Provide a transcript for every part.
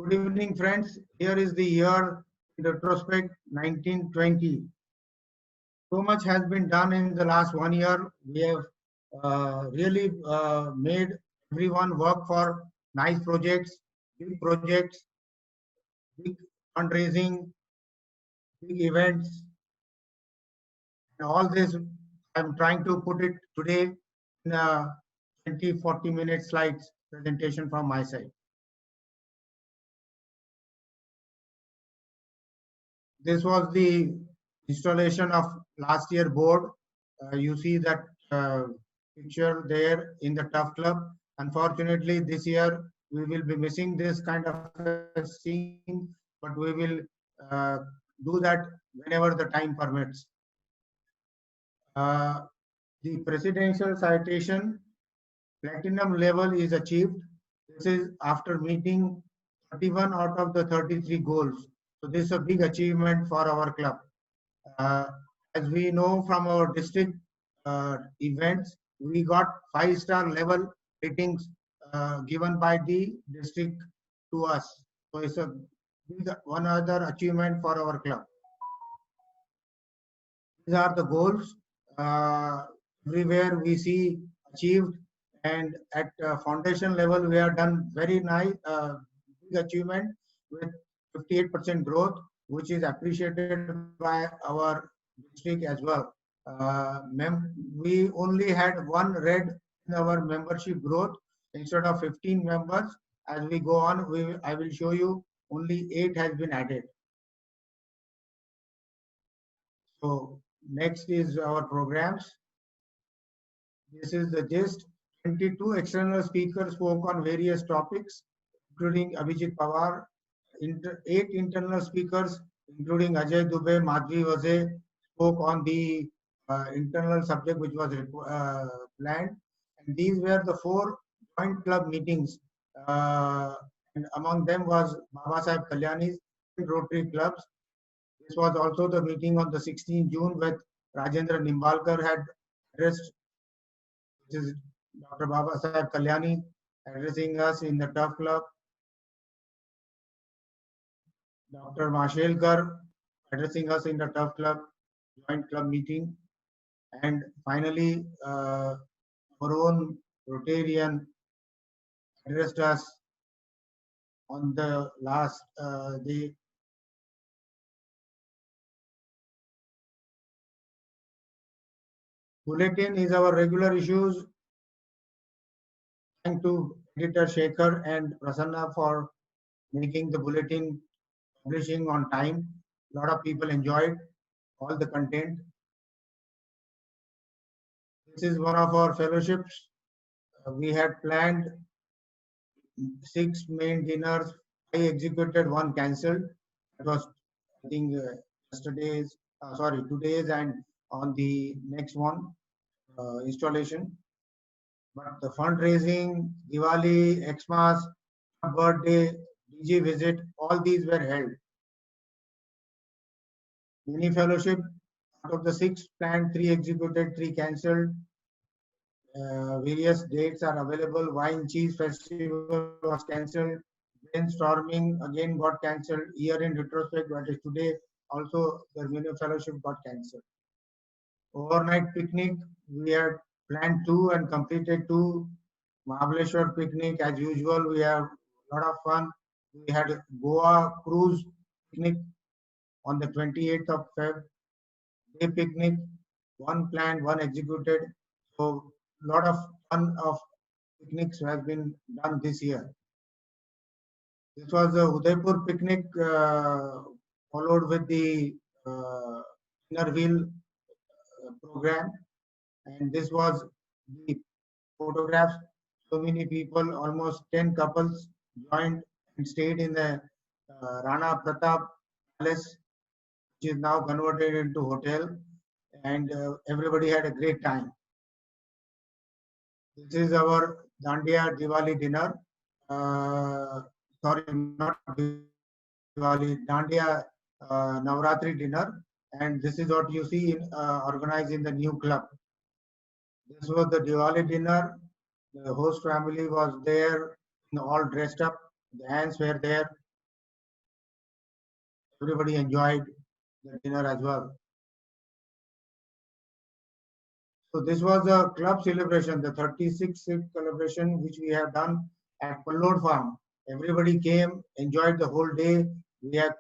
Good evening, friends. Here is the year in retrospect 1920. So much has been done in the last 1 year. We have really made everyone work for nice projects, big fundraising, big events, and all this. I'm trying to put it today in a 20-40 minute slides presentation from my side. This was the installation of last year board. You see that picture there in the Tough Club. Unfortunately, this year we will be missing this kind of a scene, but we will uh, do that whenever the time permits. Uh, the presidential citation platinum level is achieved. This is after meeting 31 out of the 33 goals. So this is a big achievement for our club. Uh, as we know from our district events, we got 5-star level ratings given by the district to us. So it's a big one other achievement for our club. These are the goals. Uh, Everywhere we see achieved, and at foundation level we have done very nice big achievement with 58% growth, which is appreciated by our district as well. We only had one red in our membership growth instead of 15 members. As we go on, I will show you only 8 has been added. So next is our programs. This is the gist. 22 external speakers spoke on various topics, including Abhijit Pawar. 8 internal speakers, including Ajay Dubey, Madhvi Vaze, spoke on the internal subject which was planned. And these were the 4 joint club meetings. And among them was Baba Saheb Kalyani's Rotary clubs. This was also the meeting on the 16th June with Rajendra Nimbalkar had addressed, which is Dr. Baba Saheb Kalyani addressing us in the Tough Club. Dr. Mashelkar addressing us in the Tough Club joint club meeting. And finally, our own Rotarian addressed us on the last day. Bulletin is our regular issues. Thank to editor Shekhar and Prasanna for making the bulletin publishing on time. A lot of people enjoyed all the content. This is one of our fellowships. We had planned 6 main dinners. I executed 1 cancelled. It was, I think, today's and on the next one installation. But the fundraising, Diwali, Xmas, birthday, DJ visit, all these were held. Mini fellowship, out of the 6 planned, 3 executed, 3 cancelled. Various dates are available. Wine Cheese Festival was cancelled. Brainstorming again got cancelled. Year in retrospect, that is today, also the mini fellowship got cancelled. Overnight picnic, we had planned 2 and completed 2. Mahabaleshwar picnic, as usual, we have a lot of fun. We had Goa cruise picnic on the 28th of Feb. Day picnic, 1 planned, 1 executed. So a lot of fun of picnics has been done this year. This was the Udaipur picnic followed with the inner wheel program, and this was the photographs. So many people, almost 10 couples joined and stayed in the Rana Pratap Palace, which is now converted into hotel, and everybody had a great time. This is our Dandiya Diwali dinner. Sorry, not Diwali, Dandiya Navratri dinner. And this is what you see organized in the new club. This was the Diwali dinner. The host family was there, all dressed up. The hands were there. Everybody enjoyed the dinner as well. So this was a club celebration, the 36th celebration, which we have done at Pallod Farm. Everybody came, enjoyed the whole day. We had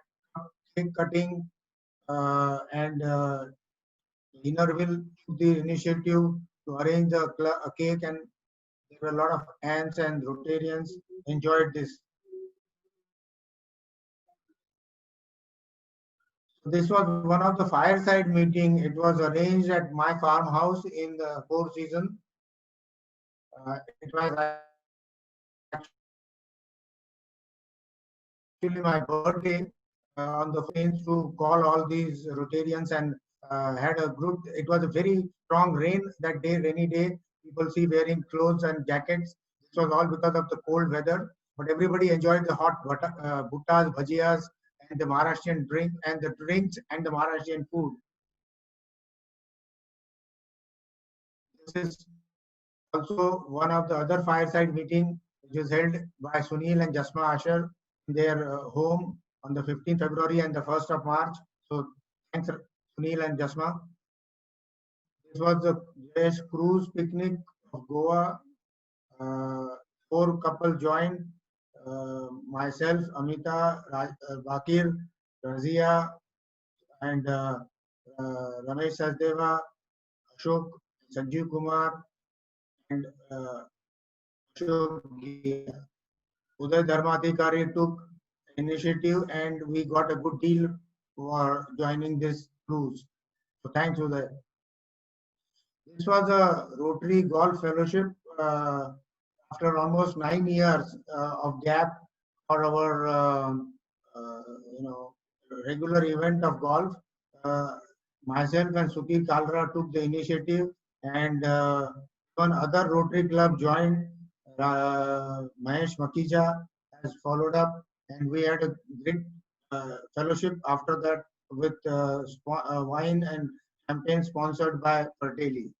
cake cutting, and Inner will took the initiative to arrange a cake, and there were a lot of ants and Rotarians enjoyed this. So this was one of the fireside meeting. It was arranged at my farmhouse in the Four Seasons. It was actually my birthday on the 14th to call all these Rotarians and had a group. It was a very strong rain that day, rainy day. People see wearing clothes and jackets. This was all because of the cold weather. But everybody enjoyed the hot buttas, bhajiyas, and the Maharashtrian drink and the drinks and the Maharashtrian food. This is also one of the other fireside meeting which was held by Sunil and Jasma Asher in their home on the 15th February and the 1st of March. So thanks Sunil and Jasma. This was the Jayesh cruise picnic of Goa. 4 couple joined. Myself, Amita, Bakir, Razia, and Ramesh Sachdeva, Ashok, Sanjeev Kumar, and Ashok Ghia. Uday Dharmadhikari took initiative, and we got a good deal for joining this cruise. So thanks, Uday. This was a Rotary Golf Fellowship after almost 9 years of gap for our regular event of golf. Myself and Sukhi Kalra took the initiative, and one other Rotary Club joined. Mahesh Makija has followed up, and we had a great fellowship after that with wine and champagne sponsored by Fertelli.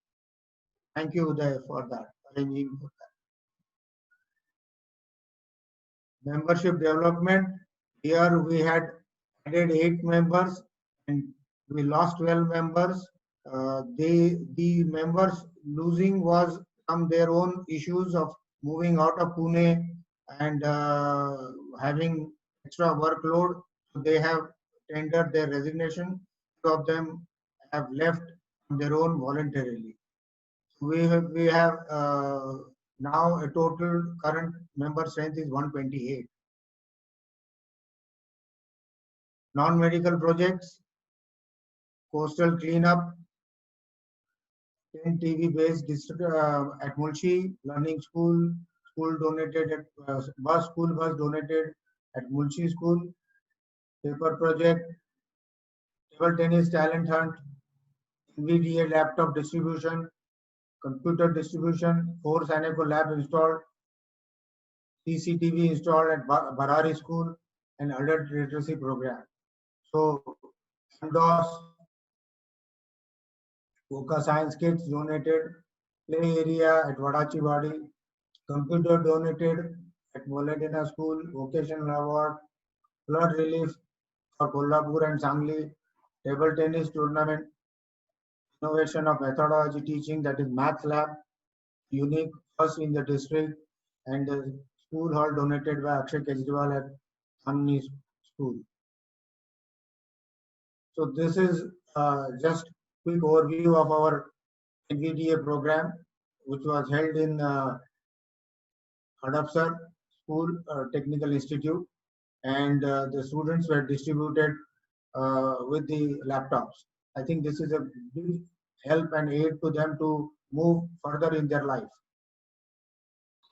Thank you, Uday, for that, arranging for that. Membership development. Here we had added 8 members and we lost 12 members. The members losing was from their own issues of moving out of Pune and having extra workload. So they have tendered their resignation. 2 of them have left on their own voluntarily. We have now a total current member strength is 128. Non-medical projects, coastal cleanup, 10 TV based district at Mulshi, learning school donated at school bus donated at Mulshi school, paper project, table tennis talent hunt, NVDA laptop distribution, computer distribution, 4 Saneco lab installed, CCTV installed at Barari school, and adult literacy program. So, DOS, Voca science kits donated, play area at Vadachibadi, computer donated at Moladina school, vocational award, flood relief for Kolhapur and Sangli, table tennis tournament, innovation of methodology teaching, that is math lab, unique first in the district, and the school hall donated by Akshay Kejriwal at Amni school. So this is just quick overview of our NVDA program, which was held in Hadapsar School Technical Institute, and the students were distributed with the laptops. I think this is a big help and aid to them to move further in their life.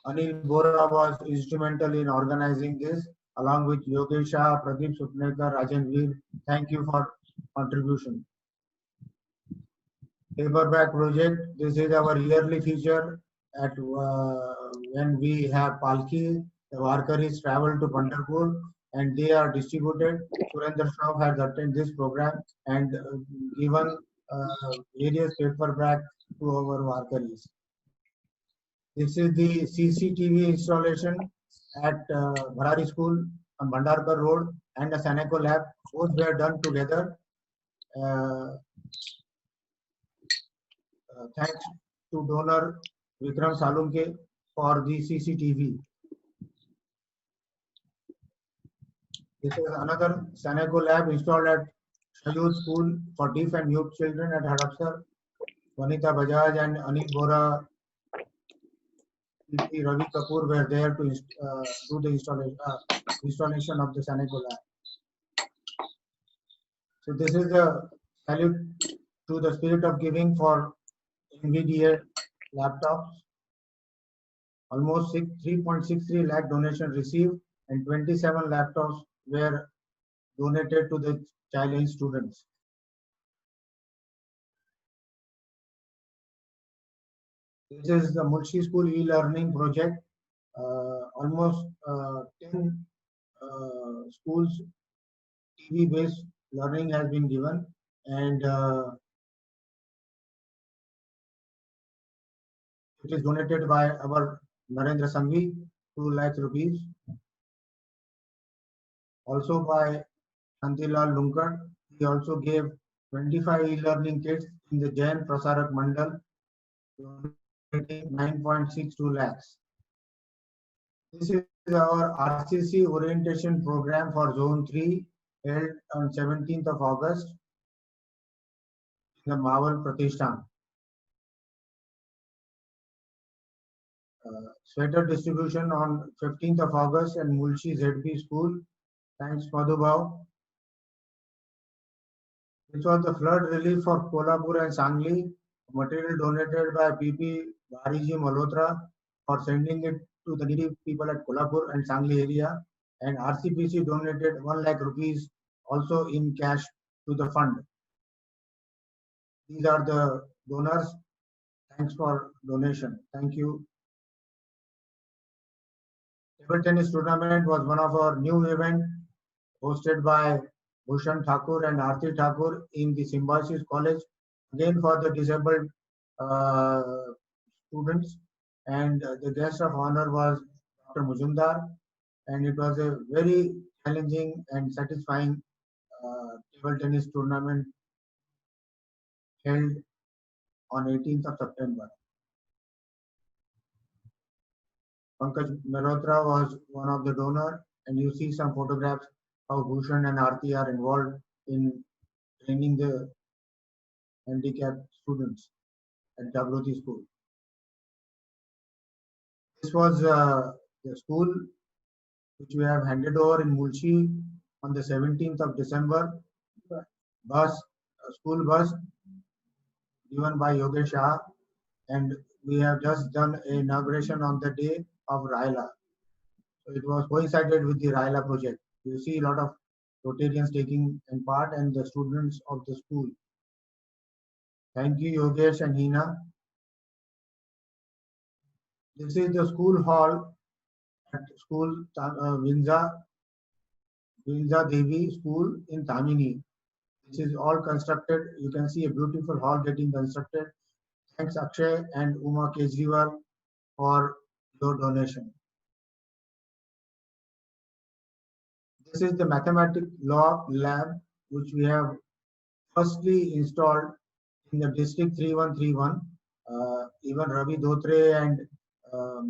Anil Bora was instrumental in organizing this, along with Yogesh Shah, Pradeep Supnekar, Rajan Veer. Thank you for contribution. Paperback project. This is our yearly feature at when we have Palki. The Warkaris travel to Pandharpur and they are distributed. Surendra Shroff has attended this program and given various paperback to our Warkaris. This is the CCTV installation at Bharari School on Bhandarkar Road and a Saneco lab Both were done together. Thanks to donor Vikram Salunke for the CCTV. This is another Saneco lab installed at Shayud School for deaf and mute children at Hadapsar. Vanita Bajaj and Anil Bora, PP Ravi Kapoor were there to do the installation of the Saneco lab. So this is the salute to the spirit of giving for NVDA laptops. Almost 3.63 lakh donation received and 27 laptops were donated to the challenge students. This is the Mulshi School e-learning project. Almost 10 schools TV-based learning has been given, and it is donated by our Narendra Sanghi, 2 lakh rupees. Also by Shantilal Lunkad, he also gave 25 e-learning kits in the Jain Prasarak Mandal, donating 9.62 lakhs. This is our RCC orientation program for Zone 3 held on 17th of August in the Mawal Pratishthan. Sweater distribution on 15th of August in Mulshi ZP School. Thanks, Madhubhav. This was the flood relief for Kolhapur and Sangli. Material donated by PP Bhariji Malhotra for sending it to the needy people at Kolhapur and Sangli area. And RCPC donated 1 lakh rupees also in cash to the fund. These are the donors. Thanks for donation. Thank you. Table tennis tournament was one of our new event hosted by Bhushan Thakur and Aarti Thakur in the Symbiosis College, again for the disabled students. And the guest of honor was Dr. Mujumdar, and it was a very challenging and satisfying table tennis tournament held on 18th of September. Pankaj Malhotra was one of the donors, and you see some photographs how Bhushan and Aarti are involved in training the handicapped students at Jagroti School. This was the school which we have handed over in Mulshi on the 17th of December. School bus given by Yogesh Shah, and we have just done an inauguration on the day of Raila. So it was coincided with the Raila project. You see a lot of Rotarians taking in part and the students of the school. Thank you, Yogesh and Hina. This is the school hall at school Vinza Devi School in Tamini. This is all constructed. You can see a beautiful hall getting constructed. Thanks Akshay and Uma Kejriwal for your donation. This is the mathematics law lab which we have firstly installed in the district 3131. Even Ravi Dhotre and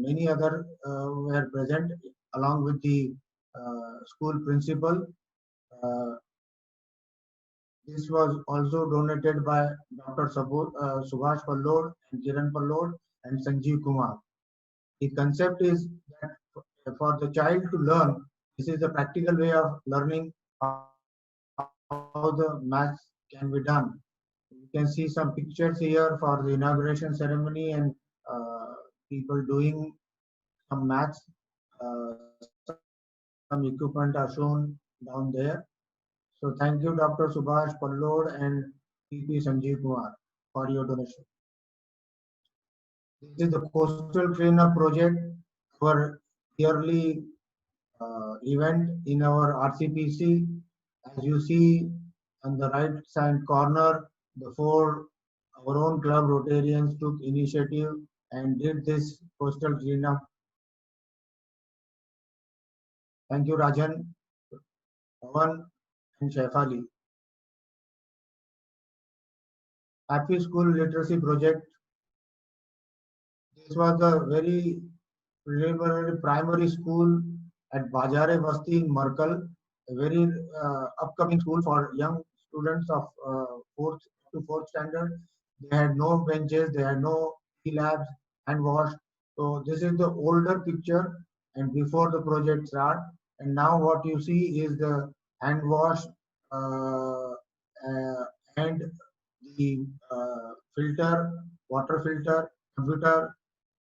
many other were present along with the school principal. This was also donated by Dr. Subhash Pallod and Kiran Pallod and Sanjeev Kumar. The concept is that for the child to learn, this is the practical way of learning how the maths can be done. You can see some pictures here for the inauguration ceremony and people doing some maths. Some equipment are shown down there. So thank you, Dr. Subhash Pallod and PP Sanjeev Kumar for your donation. This is the coastal cleanup project, our yearly event in our RCPC. As you see on the right side corner, our own club Rotarians took initiative and did this coastal cleanup. Thank you, Rajan, Pawan, and Shefali. Happy School Literacy Project. This was a very preliminary primary school at Bajare Basti in Markal, a very upcoming school for young students of 4th to 4th standard. They had no benches, they had no labs, hand wash. So this is the older picture and before the project start. And now what you see is the hand wash and the filter, water filter, computer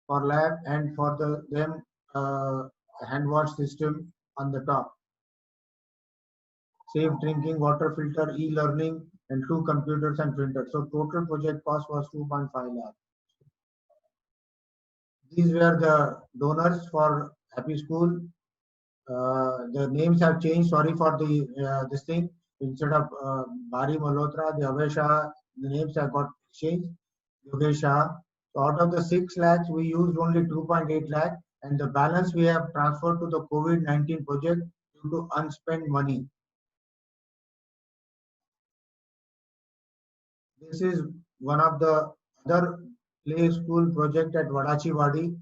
for lab and for them hand wash system on the top. Safe drinking water filter, e-learning, and 2 computers and printers. So total project cost was 2.5 lakh. These were the donors for Happy School. The names have changed. Sorry for the this thing. Instead of Bari Malhotra, the Abhay Shah, the names have got changed. Yogesh Shah. So out of the 6 lakhs, we used only 2.8 lakh, and the balance we have transferred to the COVID-19 project due to unspent money. This is one of the other play school project at Vadachi,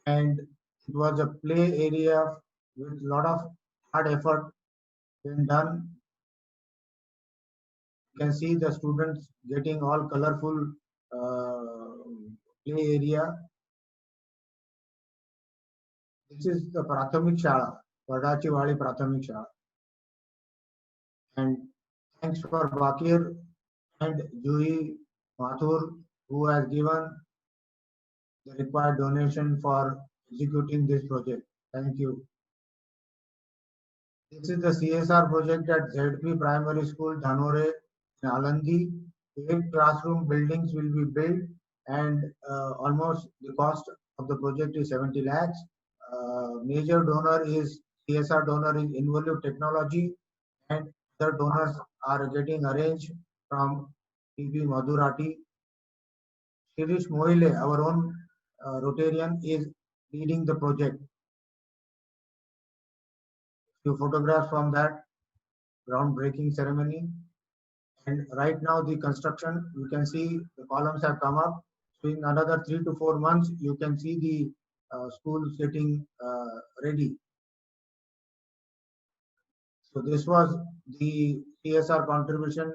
and it was a play area with a lot of hard effort been done. You can see the students getting all colorful play area. This is the Prathamik Shala, Vadachi Prathamik Shala. And thanks for Bakir and Juhi Mathur, who has given the required donation for executing this project. Thank you. This is the CSR project at ZP Primary School, Dhanore, in Alandi. 8 classroom buildings will be built, and almost the cost of the project is 70 lakhs. Major donor is CSR donor is Involute Technology, and other donors are getting arranged from PP Madhurati. Shirish Mohile, our own Rotarian, is leading the project. Few photographs from that groundbreaking ceremony. And right now the construction, you can see the columns have come up. So in another 3 to 4 months, you can see the schools getting ready. So this was the CSR contribution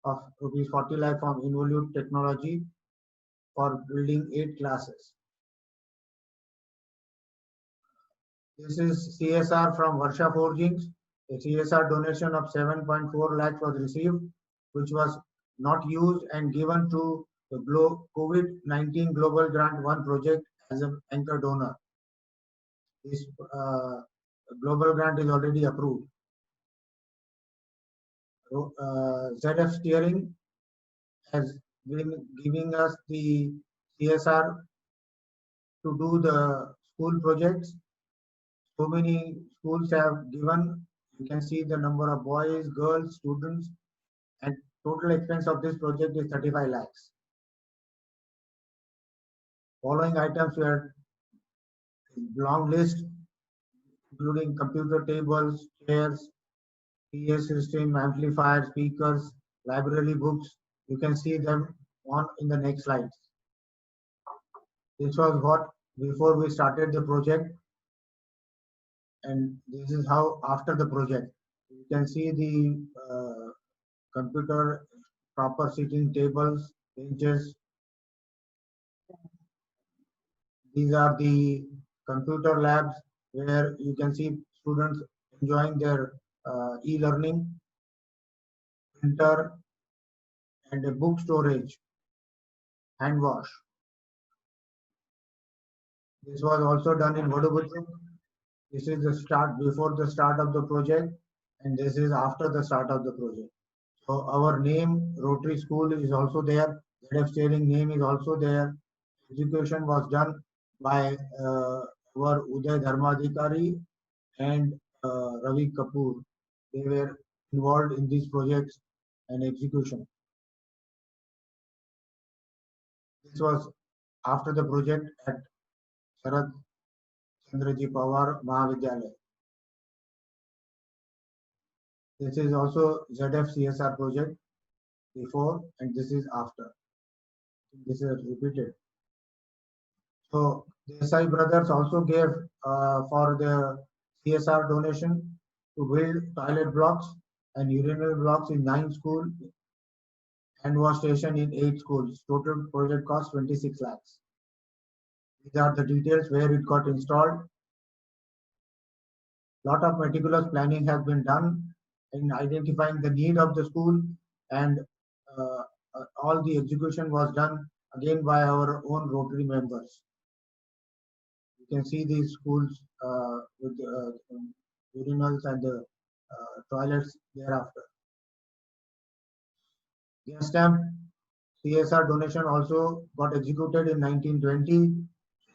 of rupees 40 lakh from Involute Technology for building 8 classes. This is CSR from Varsha Forgings. A CSR donation of 7.4 lakhs was received, which was not used and given to the COVID-19 Global Grant 1 project as an anchor donor. This global grant is already approved. ZF Steering has been giving us the CSR to do the school projects. So many schools have given. You can see the number of boys, girls, students, and total expense of this project is 35 lakhs. Following items were long list, including computer tables, chairs, PA system, amplifiers, speakers, library books. You can see them on in the next slides. This was what before we started the project, and this is how after the project. You can see the computer, proper seating tables, benches. These are the computer labs where you can see students enjoying their e-learning, printer, and a book storage, hand wash. This was also done in Vadubutru. This is the start before the start of the project, and this is after the start of the project. So our name, Rotary School, is also there. ZF Steering name is also there. Execution was done by our Uday Dharmadhikari and Ravi Kapoor. They were involved in these projects and execution. This was after the project at Sharad Chandraji Pawar Mahavidyalaya. This is also ZF CSR project before, and this is after. This is repeated. So Desai brothers also gave for the CSR donation to build toilet blocks and urinal blocks in 9 schools, hand wash station in 8 schools. Total project cost 26 lakhs. These are the details where it got installed. Lot of meticulous planning has been done in identifying the need of the school, and all the execution was done again by our own Rotary members. You can see these schools with urinals and the toilets thereafter. Gas stamp CSR donation also got executed in 1920.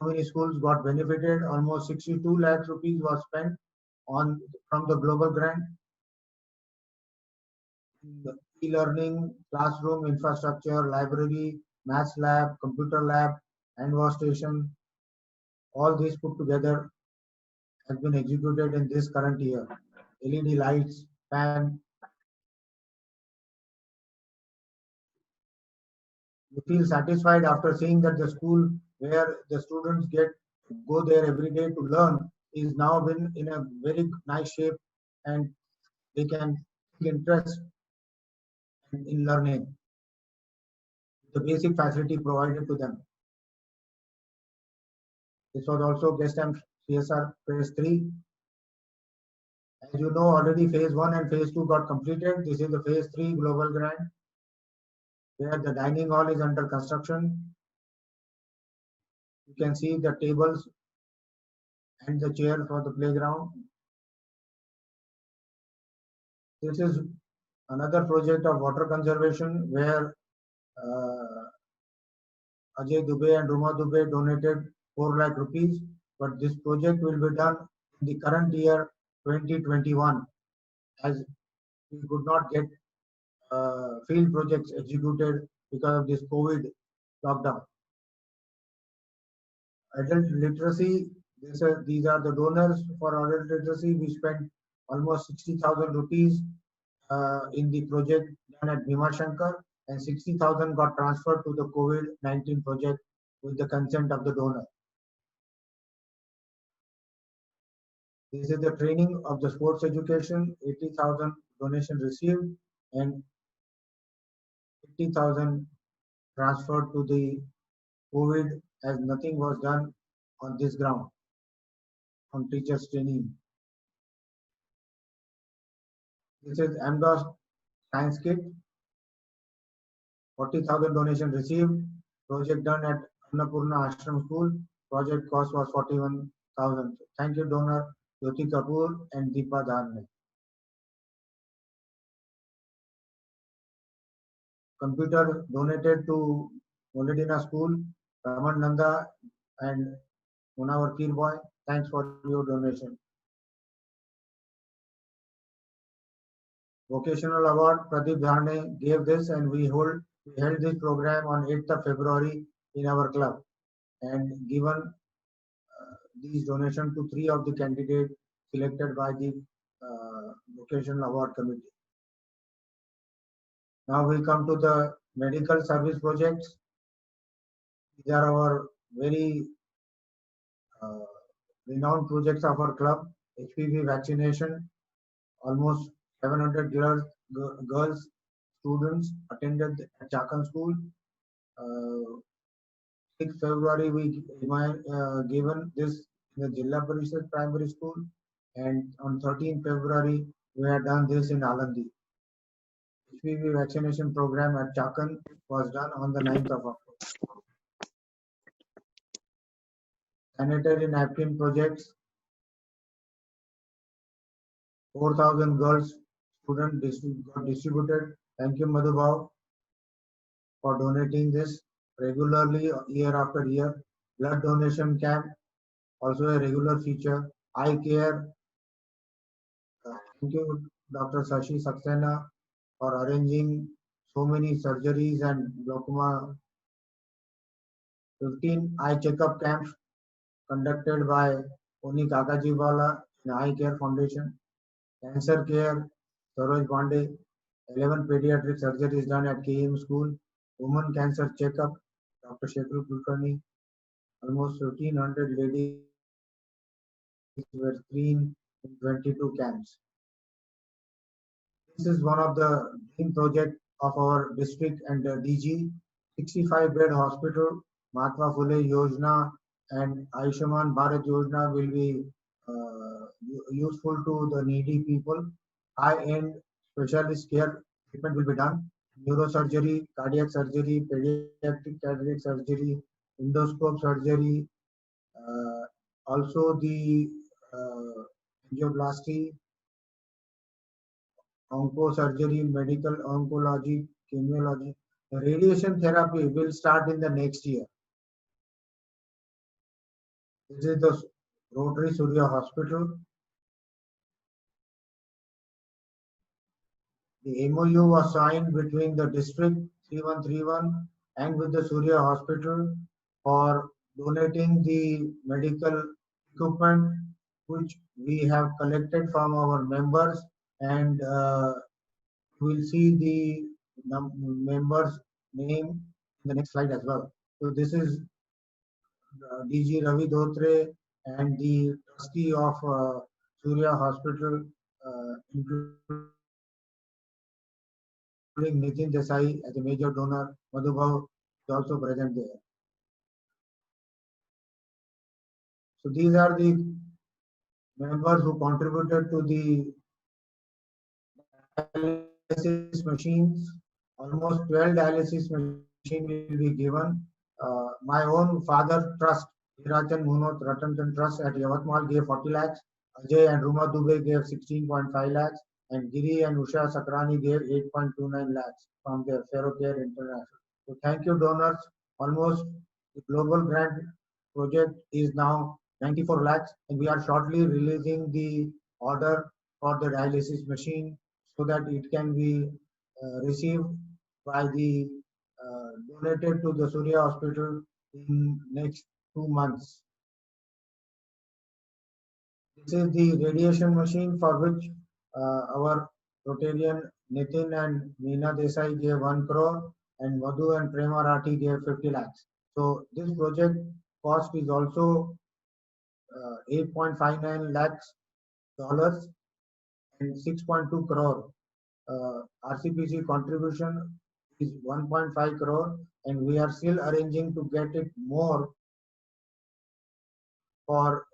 So many schools got benefited. Almost 62 lakhs rupees was spent on from the global grant. E-learning, classroom infrastructure, library, maths lab, computer lab, hand wash station, all these put together has been executed in this current year. LED lights, fan. You feel satisfied after seeing that the school where the students go there every day to learn is now been in a very nice shape, and they can take interest in learning. The basic facility provided to them. This was also Guest and CSR phase 3. As you know, already phase 1 and phase 2 got completed. This is the phase 3 global grant, where the dining hall is under construction. You can see the tables and the chair for the playground. This is another project of water conservation where Ajay Dubey and Ruma Dubey donated 4 lakh rupees, but this project will be done in the current year 2021, as we could not get field projects executed because of this COVID lockdown. Adult literacy, these are the donors for adult literacy. We spent almost 60,000 rupees in the project done at Bhima Shankar, and 60,000 got transferred to the COVID-19 project with the consent of the donor. This is the training of the sports education, 80,000 donation received and 50,000 transferred to the COVID, as nothing was done on this ground on teachers training. This is MDOS science kit, 40,000 donation received, project done at Annapurna Ashram School, project cost was 41,000. Thank you donor Jyoti Kapoor and Deepa Dharne. Computer donated to Moledina School, Raman Nanda and Munawar Kirboy. Thanks for your donation. Vocational award, Pradeep Dharne gave this, and we held this program on 8th of February in our club, and given these donations to 3 of the candidates selected by the vocational award committee. Now we come to the medical service projects. These are our very renowned projects of our club. HPV vaccination, almost 700 girls students attended at Chakan School. 6th February we given this in the Jilla Parishad Primary School, and on 13th February we had done this in Alandi. HPV vaccination program at Chakan was done on the 9th of October. Sanitary napkin projects, 4,000 girls students got distributed. Thank you Madhubhav for donating this regularly year after year. Blood donation camp, also a regular feature. Eye care, thank you Dr. Sashi Saxena for arranging so many surgeries and glaucoma. 15 eye checkup camps conducted by Oni Kakajiwala in Eye Care Foundation. Cancer care, Saroj Pandey. 11 pediatric surgeries done at KM School. Women cancer checkup, Dr. Shekhar Kulkarni. Almost 1,500 ladies were screened in 22 camps. This is one of the dream project of our district and DG. 65-bed hospital, Mahatma Phule Yojana and Ayushman Bharat Yojana will be useful to the needy people. High-end specialist care treatment will be done. Neurosurgery, cardiac surgery, pediatric cardiac surgery, endoscope surgery, also the angioplasty, oncosurgery, medical oncology, chemiology. The radiation therapy will start in the next year. This is the Rotary Surya Hospital. The MOU was signed between the district 3131 and with the Surya Hospital for donating the medical equipment which we have collected from our members, and you will see the members' name in the next slide as well. So this is DG Ravi Dhotre and the trustee of Surya Hospital, including Nitin Desai as a major donor. Madhubhav is also present there. So these are the members who contributed to the dialysis machines. Almost 12 dialysis machines will be given. My own father trust, Hirachan Munot Ratantan Trust at Yavatmal gave 40 lakhs. Ajay and Ruma Dubey gave 16.5 lakhs. And Giri and Usha Sakrani gave 8.29 lakhs from their Ferrocare International. So thank you, donors. Almost the global grant project is now 94 lakhs, and we are shortly releasing the order for the dialysis machine so that it can be received by the donated to the Surya Hospital in next 2 months. This is the radiation machine for which our Rotarian Nitin and Meena Desai gave 1 crore and Madhu and Prema Rathi gave 50 lakhs. So this project cost is also 8.59 lakhs dollars and 6.2 crore. RCPC contribution is 1.5 crore, and we are still arranging to get it more for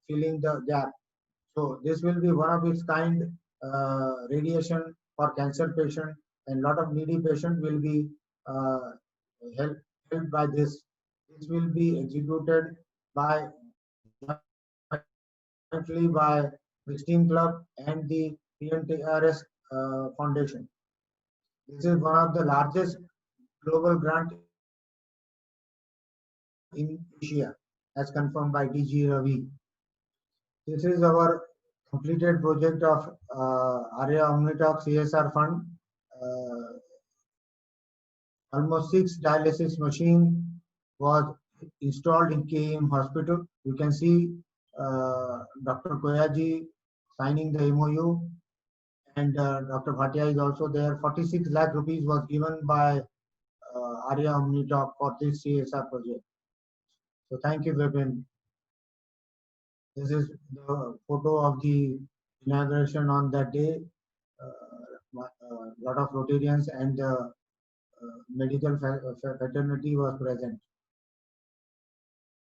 filling the gap. So this will be one of its kind radiation for cancer patient, and lot of needy patient will be uh, helped by this. This will be executed by jointly by Christine Club and the PNTRS Foundation. This is one of the largest global grant in Asia, as confirmed by DG Ravi. This is our completed project of Arya Omnitalk CSR Fund. Uh, Almost 6 dialysis machine was installed in KM Hospital. You can see Dr. Koyaji signing the MOU, and Dr. Bhatia is also there. 46 lakh rupees was given by Arya Omnitalk for this CSR project. So thank you, Vipin. This is the photo of the inauguration on that day. Lot of Rotarians and the medical fraternity was present.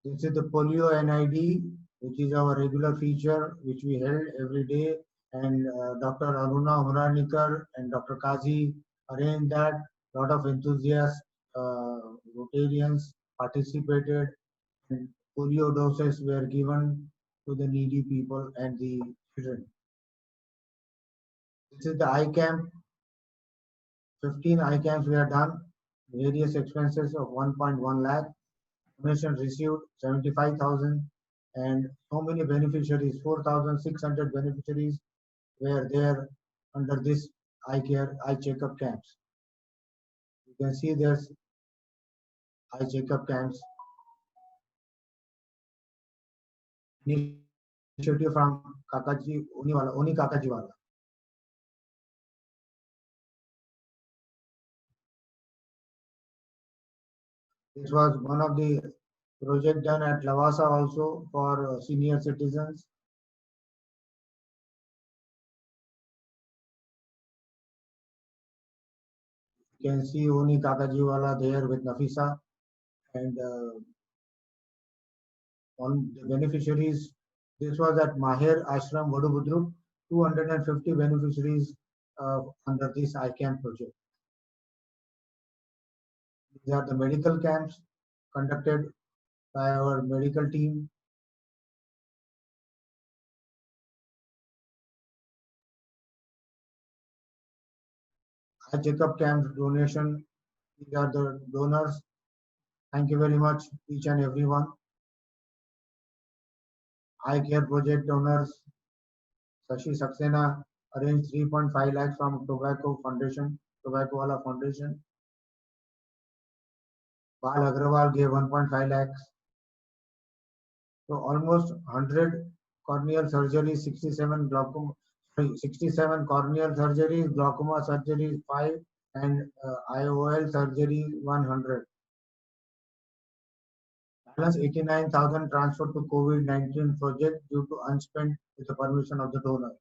This is the polio NID, which is our regular feature, which we held every day. And Dr. Aruna Muranikar and Dr. Kazi arranged that. Lot of enthusiasts, Rotarians participated, and polio doses were given to the needy people and the children. This is the eye camp. 15 eye camps were done. Various expenses of 1.1 lakh. Donation received 75,000, and so many beneficiaries, 4,600 beneficiaries were there under this eye checkup camps. You can see there's eye checkup camps. Initiative from Kakaji Oni Kakajiwala. This was one of the project done at Lavasa also for senior citizens. You can see Oni Kakajiwala there with Nafisa, and on the beneficiaries. This was at Maher Ashram, Vadubudru. 250 beneficiaries under this ICAM project. These are the medical camps conducted by our medical team. Eye checkup camp donation. These are the donors. Thank you very much, each and everyone. Eye care project donors. Sashi Saxena arranged 3.5 lakhs from Tobacco Foundation, Tobacco Wala Foundation. Bal Agrawal gave 1.5 lakhs. So almost 100 corneal surgeries, 67 glaucoma, 67 corneal surgeries, glaucoma surgeries 5, and IOL surgery 100. Balance 89,000 transferred to COVID-19 project due to unspent with the permission of the donor.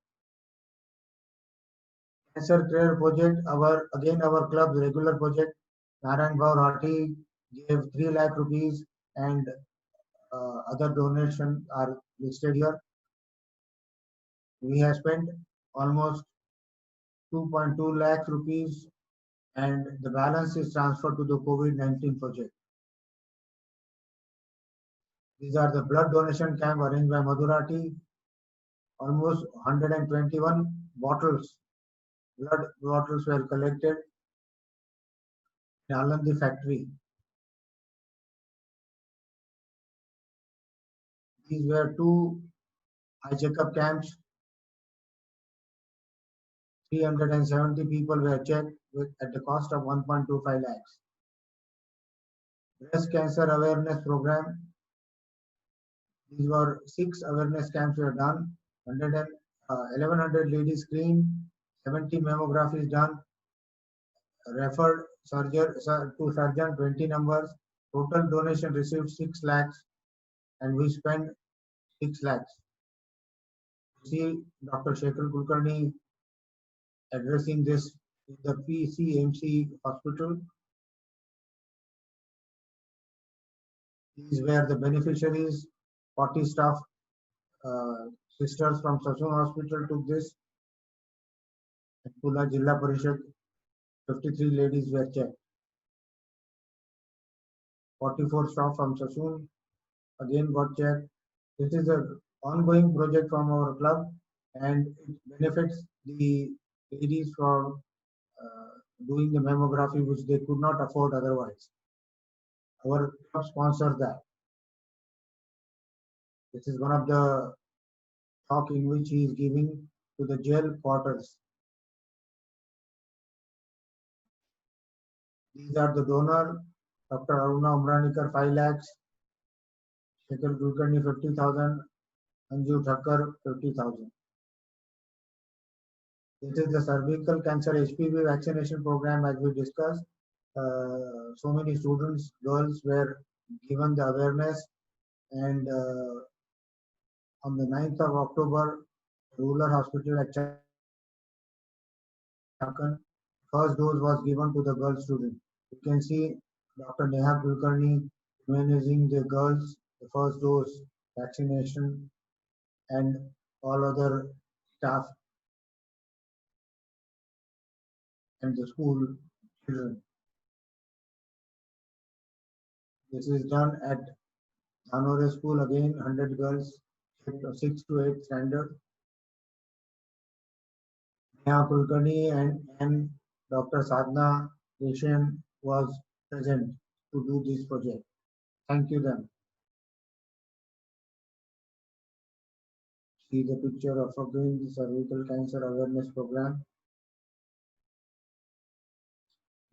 Cancer care project, our club's regular project. Narayan Gaur Hati gave 3 lakh rupees, and other donations are listed here. We have spent almost 2.2 lakh rupees, and the balance is transferred to the COVID-19 project. These are the blood donation camp arranged by Madhurati. Almost 121 bottles, blood bottles were collected in Alandi factory. These were 2 eye checkup camps. 370 people were checked at the cost of 1.25 lakhs. Breast cancer awareness program. These were 6 awareness camps were done. 1100 ladies screened, 70 mammographies done, referred to surgeon 20 numbers. Total donation received 6 lakhs, and we spent 6 lakhs. You see Dr. Shekhar Kulkarni addressing this in the PCMC hospital. These were the beneficiaries. 40 staff sisters from Sassoon Hospital took this. At Pula Jilla Parishad, 53 ladies were checked. 44 staff from Sassoon again got checked. This is an ongoing project from our club, and it benefits the ladies for doing the mammography which they could not afford otherwise. Our club sponsors that. This is one of the talk in which he is giving to the jail quarters. These are the donor. Dr. Aruna Umranikar 5 lakhs, Shekhar Kulkarni 50,000, Anju Thakkar 50,000. This is the cervical cancer HPV vaccination program as we discussed. So many students, girls were given the awareness, and on the 9th of October, rural hospital at Chakan, first dose was given to the girl student. You can see Dr. Neha Kulkarni managing the girls, the first dose vaccination, and all other staff and the school children. This is done at Dhanore school, again 100 girls, 6 to 8 standard. Neha Kulkarni and Dr. Sadhna Deshan was present to do this project. Thank you them. See the picture of again the cervical cancer awareness program.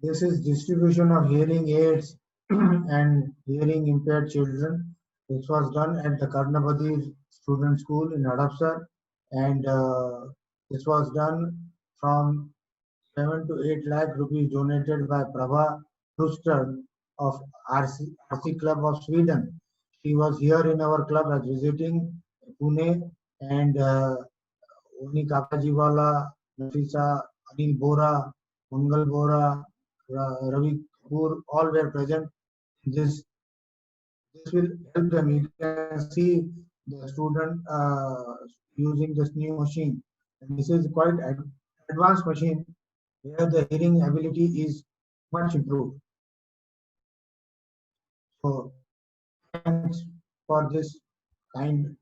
This is distribution of hearing aids and hearing impaired children. This was done at the Karnavati Student School in Hadapsar, and this was done from 7 to 8 lakh rupees donated by Prabha Truster of RC Club of Sweden. She was here in our club as visiting Pune, and Oni Kakajiwala, Nafisa, Anil Bora, Mangal Bora, Ravi Kapoor, all were present in this. This will help them. You can see the student using this new machine. And this is quite advanced machine where the hearing ability is much improved. So thanks for this kind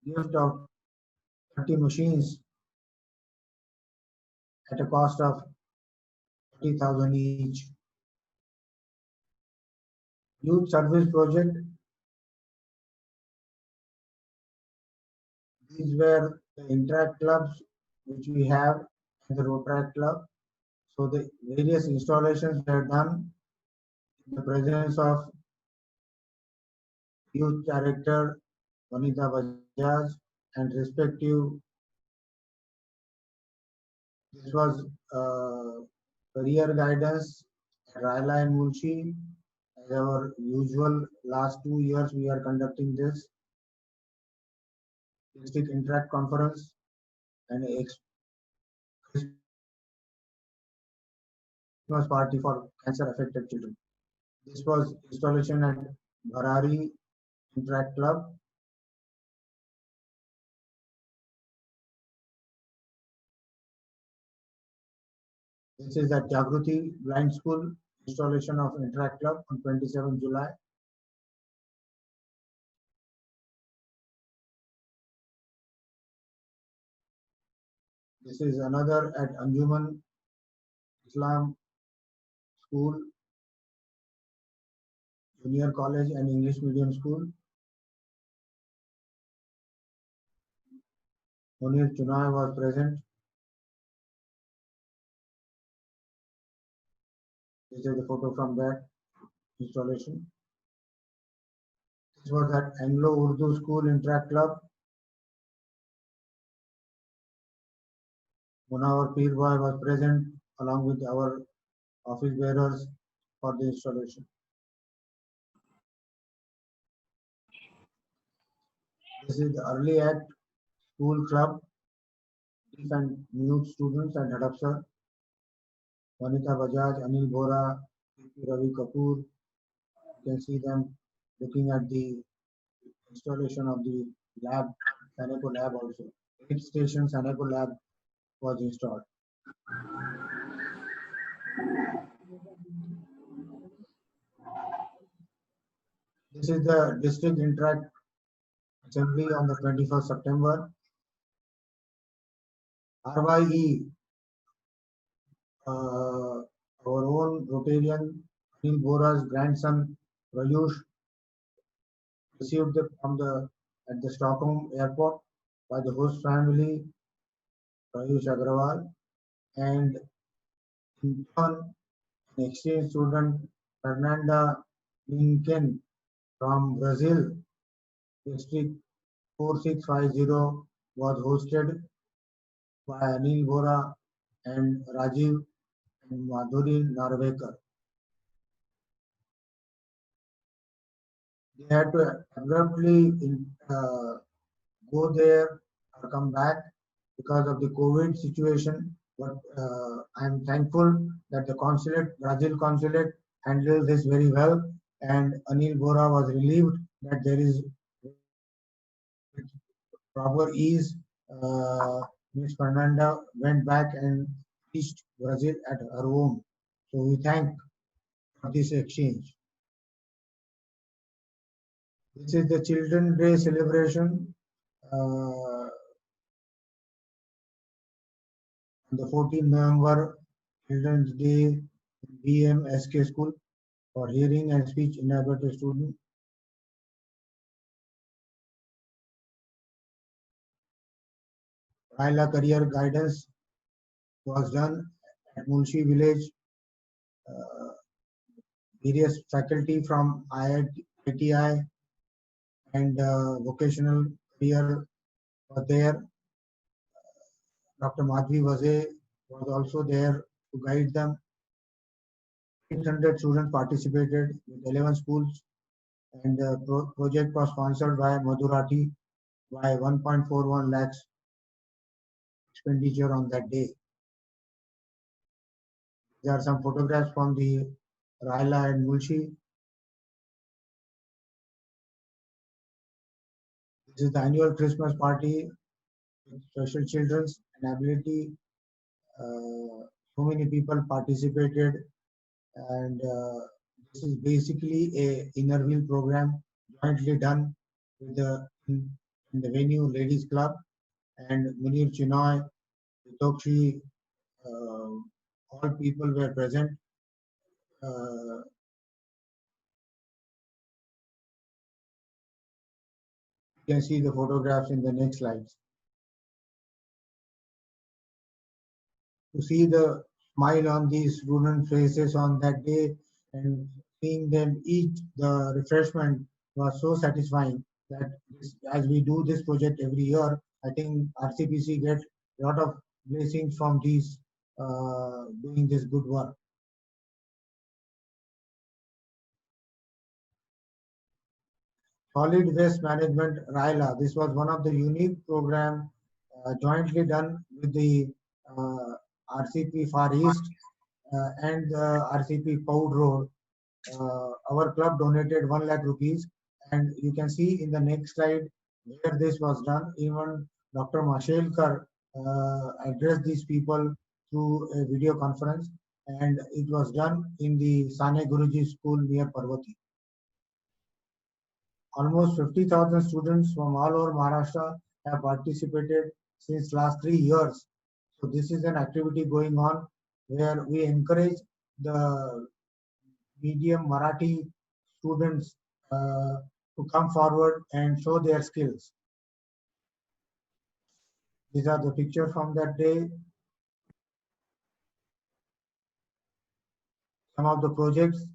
gift of 30 machines at a cost of 30,000 each. Youth service project. These were the interact clubs which we have in the Rotaract Club. So the various installations were done in the presence of youth director Vanita Bajaj and respective. This was career guidance at Raila and Mulshi. As our usual last 2 years we are conducting this district interact conference and Christmas party for cancer affected children. This was installation at Bharari Interact Club. This is at Jagruti Blind School, installation of Interact Club on 27 July. This is another at Anjuman Islam School, Junior College and English Medium School. Munir Chunai was present. This is the photo from that installation. This was at Anglo Urdu School Interact Club. Munawar Peerboy was present along with our office bearers for the installation. This is the Early Act School Club, deaf and mute students at Hadapsar. Vanita Bajaj, Anil Bora, Ravi Kapoor. You can see them looking at the installation of the lab, Saneco lab also. 8 station Saneco lab was installed. This is the district interact assembly on the 21st September. RYE, our own Rotarian Anil Bora's grandson Rayush received at the Stockholm airport by the host family Rayush Agrawal, and in turn an exchange student Fernanda Lincoln from Brazil, district 4650 was hosted by Anil Bora and Rajiv and Madhuri Narvekar. They had to abruptly go there or come back because of the COVID situation. But I'm thankful that the consulate, Brazil consulate, handled this very well, and Anil Bora was relieved that there is proper ease. Ms. Fernanda went back and reached Brazil at her home. So we thank for this exchange. This is the Children's Day celebration on the 14th November, Children's Day in BMSK School for hearing and speech inhibited students. Raila career guidance was done at Mulshi village. Various faculty from ITI and vocational career were there. Dr. Madhvi Vaze was also there to guide them. 800 students participated with 11 schools, and the project was sponsored by Madhurati by 1.41 lakhs expenditure on that day. There are some photographs from the Raila and Mulshi. This is the annual Christmas party with special children's and ability. So many people participated, and this is basically a inner wheel program jointly done with in the venue Ladies Club, and Munir Chinoy, Tokshi, all people were present. Uh, you can see the photographs in the next slides. To see the smile on these student faces on that day and seeing them eat the refreshment was so satisfying that as we do this project every year, I think RCPC gets a lot of blessings from these doing this good work. Solid waste management RILA. This was one of the unique program jointly done with the RCP Far East and the RCP Poud Road. Our club donated 1 lakh rupees, and you can see in the next slide where this was done. Even Dr. Mashelkar addressed these people through a video conference, and it was done in the Sane Guruji school near Parvati. Almost 50,000 students from all over Maharashtra have participated since last 3 years. So this is an activity going on where we encourage the medium Marathi students to come forward and show their skills. These are the pictures from that day. Some of the projects,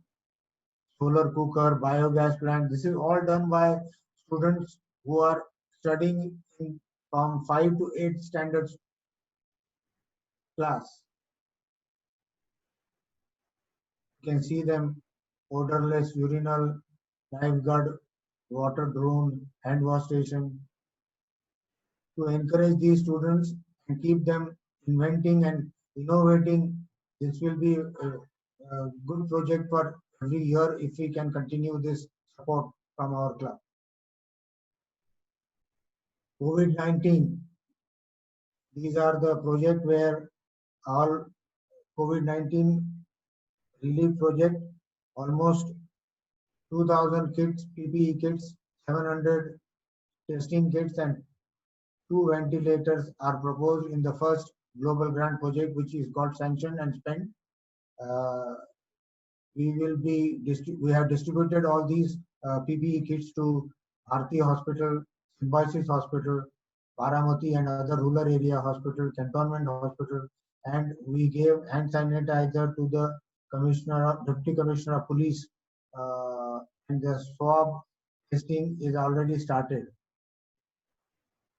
solar cooker, biogas plant, this is all done by students who are studying from 5 to 8 standards class. You can see them: odorless urinal, lifeguard, water drone, hand wash station. To encourage these students and keep them inventing and innovating, this will be a good project for every year if we can continue this support from our club. COVID-19. These are the project where all COVID-19 relief project, almost 2,000 kits, PPE kits, 700 testing kits, and 2 ventilators are proposed in the first global grant project, which is got sanctioned and spent. We have distributed all these PPE kits to Aarti Hospital, Symbiosis Hospital, Baramati, and other rural area hospital, cantonment hospital, and we gave hand sanitizer to the Deputy Commissioner of Police, and the swab testing is already started.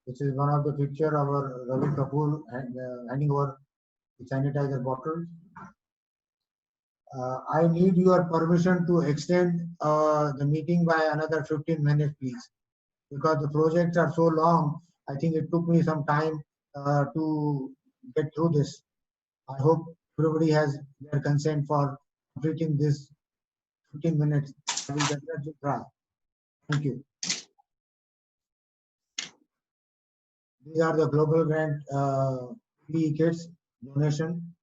This is one of the picture of our Ravi Kapoor handing over the sanitizer bottles. I need your permission to extend the meeting by another 15 minutes, please, because the projects are so long. I think it took me some time to get through this. I hope everybody has their consent for completing this 15 minutes. I will definitely try. Thank you. These are the global grant PPE kits donation.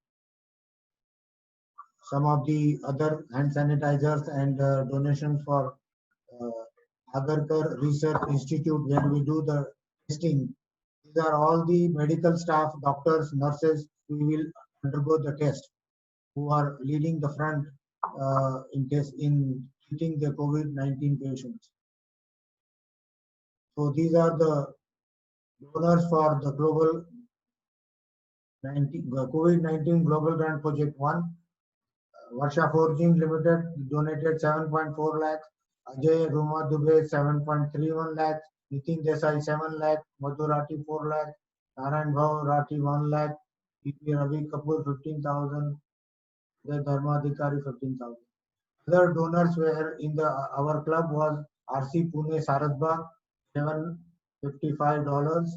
Some of the other hand sanitizers and donations for Agarkar Research Institute, where we do the testing. These are all the medical staff, doctors, nurses who will undergo the test, who are leading the front in treating the COVID-19 patients. So these are the donors for the COVID-19 Global Grant Project 1. Varsha Forging Limited donated 7.4 lakhs. Ajay Ruma Dubey 7.31 lakhs. Nitin Desai 7 lakhs. Madhurati 4 lakhs. Narayan Bhav Rati 1 lakh. PP Ravi Kapoor 15,000. The Dharmadhikari 15,000. Other donors were in our club was RC Pune Saratbag $755,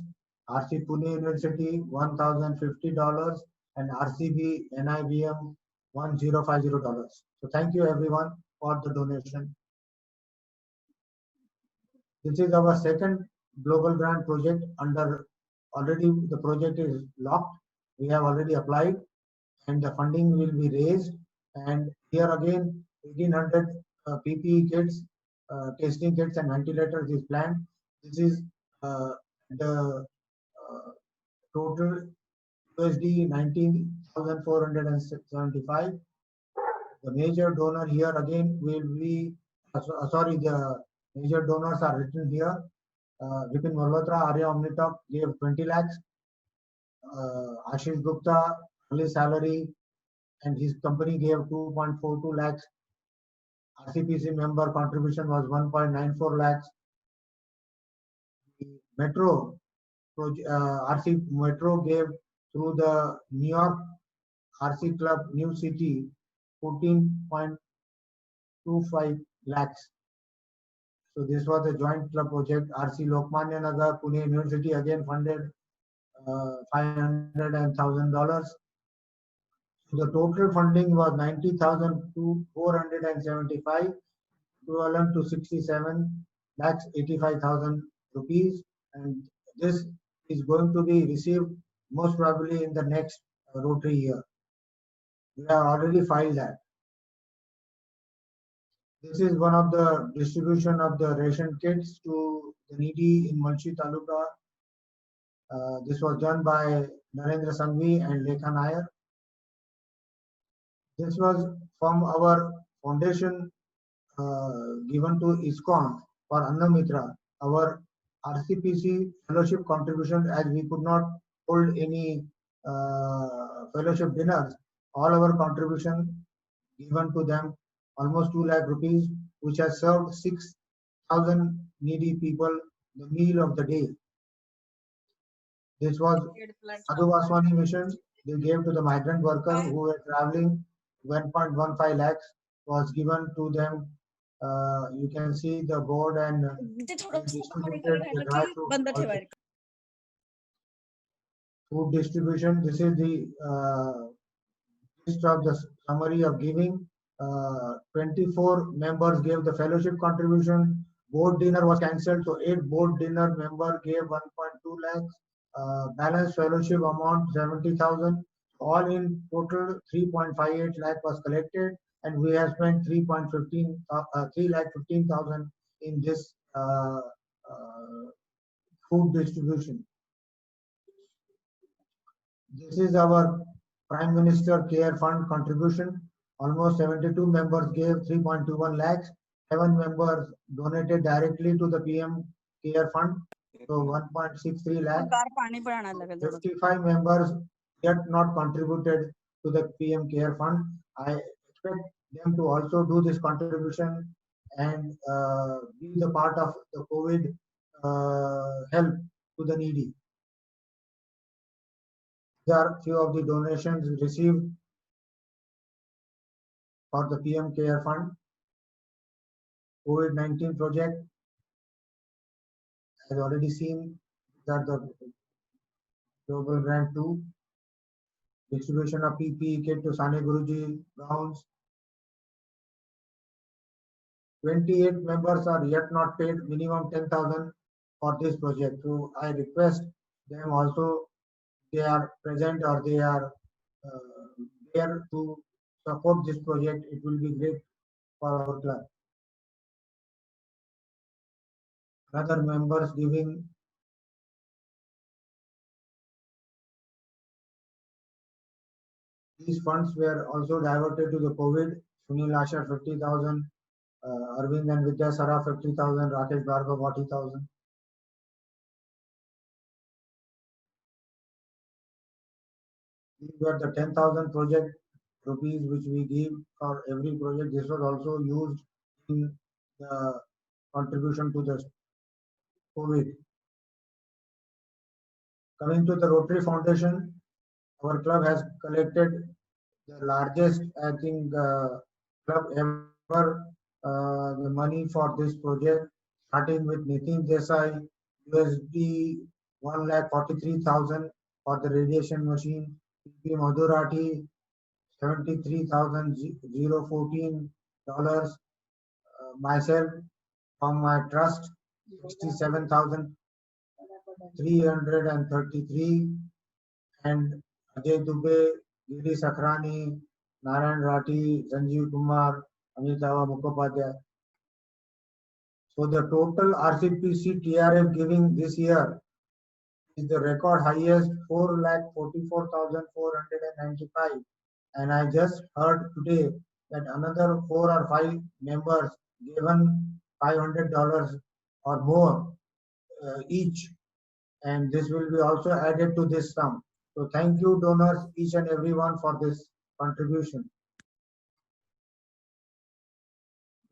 RC Pune University $1,050, and RCB NIBM $1,050. So thank you everyone for the donation. This is our second global grant project under already the project is locked. We have already applied and the funding will be raised. And here again, 1800 PPE kits, testing kits and ventilators is planned. This is the total USD 19,475. The major donor here again will be, sorry, the major donors are written here. Vipin Malhotra, Arya Omnitop gave 20 lakhs. Ashish Gupta, early salary, and his company gave 2.42 lakhs. RCPC member contribution was 1.94 lakhs. The Metro, RC Metro gave through the New York RC Club New City 14.25 lakhs. So this was a joint club project. RC Lokmanya Nagar Pune University again funded $500,000. So the total funding was 90,475, equivalent to 67 lakhs 85,000 rupees, and this is going to be received most probably in the next Rotary year. We have already filed that. This is one of the distribution of the ration kits to the needy in Mulshi Taluka. This was done by Narendra Sanghvi and Lekha Nair. This was from our foundation given to ISKCON for Annamitra, our RCPC fellowship contribution, as we could not hold any fellowship dinners. All our contribution given to them, almost 2 lakh rupees, which has served 6,000 needy people the meal of the day. This was Sadhu Vaswani mission. They gave to the migrant workers who were traveling. 1.15 lakhs was given to them. You can see the board and distributed the dry fruit. Food distribution. This is the list of the summary of giving. 24 members gave the fellowship contribution. Board dinner was cancelled, so 8 board dinner member gave 1.2 lakhs. Balance fellowship amount 70,000. All in total 3.58 lakh was collected, and we have spent 3,15,000 in this food distribution. This is our Prime Minister Care Fund contribution. Almost 72 members gave 3.21 lakhs. 7 members donated directly to the PM Care Fund, so 1.63 lakhs. 55 members yet not contributed to the PM Care Fund. I expect them to also do this contribution and be the part of the COVID help to the needy. There are few of the donations received for the PM Care Fund. COVID-19 project, as already seen, that the Global Grant 2, distribution of PPE kit to Sane Guruji gowns. 28 members are yet not paid minimum 10,000 for this project. So I request them also, they are present or they are there to support this project. It will be great for our club. Other members giving these funds were also diverted to the COVID. Sunil Asher 50,000, Arvind and Vidya Sara 50,000, Rakesh Bhargav 40,000. These were the 10,000 project rupees which we give for every project. This was also used in the contribution to the COVID. Coming to the Rotary Foundation, our club has collected the largest, I think, club ever. The money for this project, starting with Nitin Desai, USD 1,43,000 for the radiation machine, PP Madhurati, $73,014, myself from my trust, 67,333, and Ajay Dubey, Giri Sakrani, Narayan Rati, Sanjeev Kumar, Amitava Mukhopadhyay. So the total RCPC TRF giving this year is the record highest 4,44,495, and I just heard today that another 4 or 5 members given $500 or more each, and this will be also added to this sum. So thank you donors, each and everyone, for this contribution.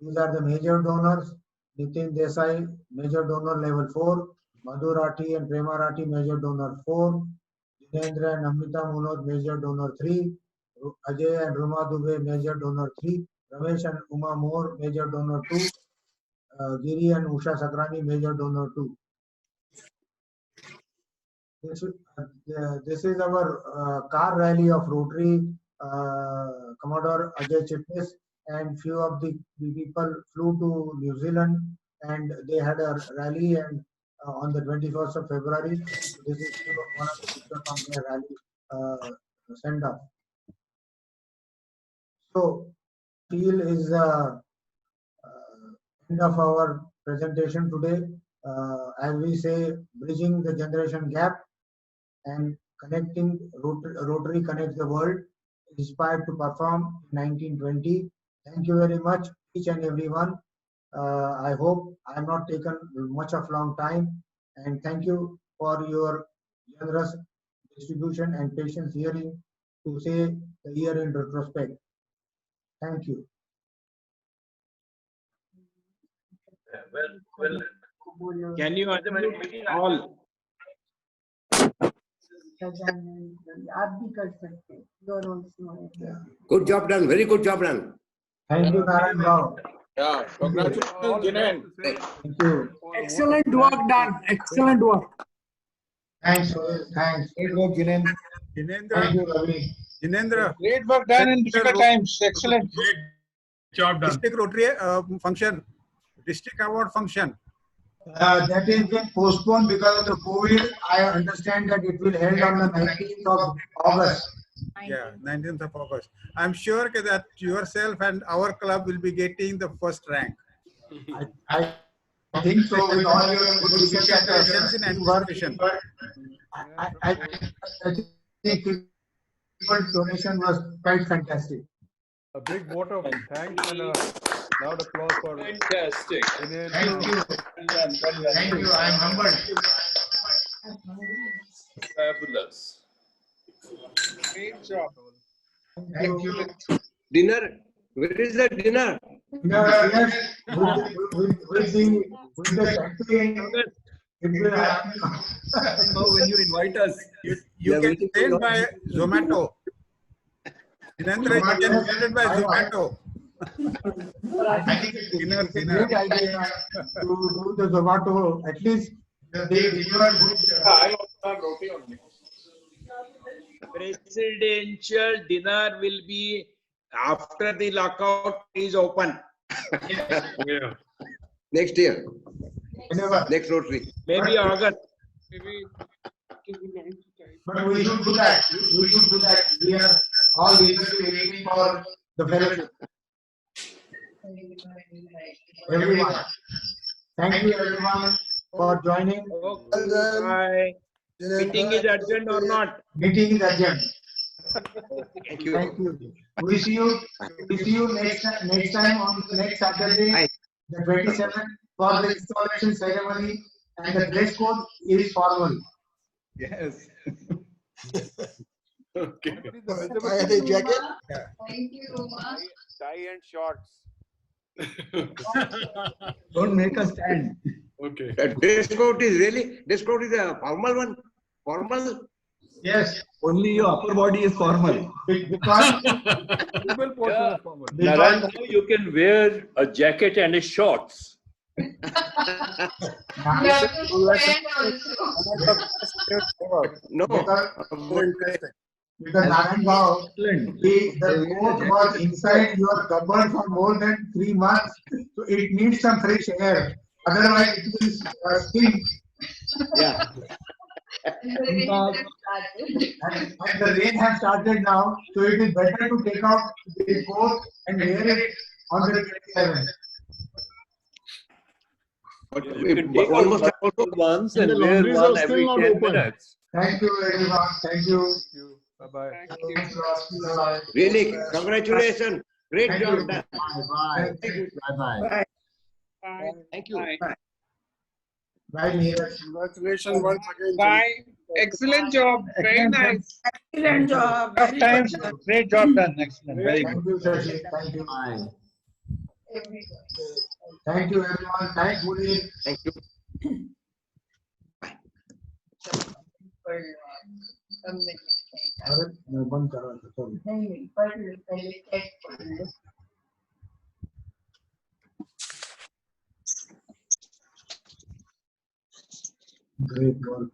These are the major donors: Nitin Desai, major donor level 4, Madhu Rathi and Prema Rathi, major donor 4, Jinendra and Amrita Munod, major donor 3, Ajay and Ruma Dubey, major donor 3, Ramesh and Uma Moore, major donor 2, Giri and Usha Sakrani, major donor 2. This is our car rally of Rotary, Commodore Ajay Chitnis, and few of the people flew to New Zealand and they had a rally and on the 21st of February. This is one of the pictures from their rally send off. So, feel is end of our presentation today. As we say, bridging the generation gap and connecting Rotary connects the world, inspired to perform 1920. Thank you very much, each and everyone. I hope I have not taken much of long time, and thank you for your generous distribution and patience hearing to say the year in retrospect. Thank you. Well, can you unmute all? Good job done. Very good job done. Thank you, Narayan Rao. Yeah, congratulations, Jinan. Thank you. Excellent work done. Excellent work. Thanks. Thanks. Great work, Jinan. Thank you, Ravi. Jinendra, Great work done in difficult times. Excellent. great job done. District Rotary function, district award function. That is been postponed because of the COVID. I understand that it will held on the 19th of August. Yeah, 19th of August. I'm sure that yourself and our club will be getting the first rank. I think so. With all your good wishes and Congratulations in anticipation. I think people's donation was quite fantastic. A big vote of thanks and a loud applause for Fantastic. Thank you. Thank you. I'm humbled. Fabulous. Great job. Thank you. Dinner. Where is the dinner? Yes, with the champagne, it will happen. When you invite us, you can send by Zomato. Jinendra, you can send it by Zomato. I think Dinner. it's a great idea to do the Zomato. At least they deliver good. I also have roti only. Presidential dinner will be after the lockout is open. Yeah. Next year. Whenever. Next Rotary. Maybe August. But we should do that. We should do that. We are all eagerly waiting for the fellowship. Everyone. Thank you everyone for joining. Okay. Bye. Meeting is urgent or not? Meeting is adjourned. Thank you. Thank you. We see you next time on the next Saturday, Bye. the 27th, for the installation ceremony, and the dress code is formal. Yes. Okay. I had a jacket. Thank you, Roma. Tie and shorts. Don't make us stand. Okay. Dress code is a formal one. Formal. Yes, Only your upper body is formal. because People portion Yeah. of formal. Naran, now you can wear a jacket and a shorts. You have to spend also. No. because Narayan Rao, the coat was inside your cupboard for more than 3 months, so it needs some fresh air. Otherwise, it will stink. Yeah. And the rain has started. And the rain has started now, so it is better to take out the coat and wear it on the 27th. But You can take one out more step also. multiple ones and the wear laundries one are still every not 10 open. minutes. Thank you, everyone. Thank you. Thank you. Bye-bye. Thanks a lot. Really, congratulations. Great Thank job you. done. Bye. Bye. Bye. Thank you. Bye, Neeraj. Congratulations once again. Bye. Excellent job. Very nice. Excellent job. Tough times. Great job done. Excellent. Very Thank good. you, Shashi. Thank you. Everybody. Thank you, everyone. Thanks, Budin. Thank you. अरे मैं बंद कर रहा था sorry. नहीं पढ़ लो पहले check कर लो Great work.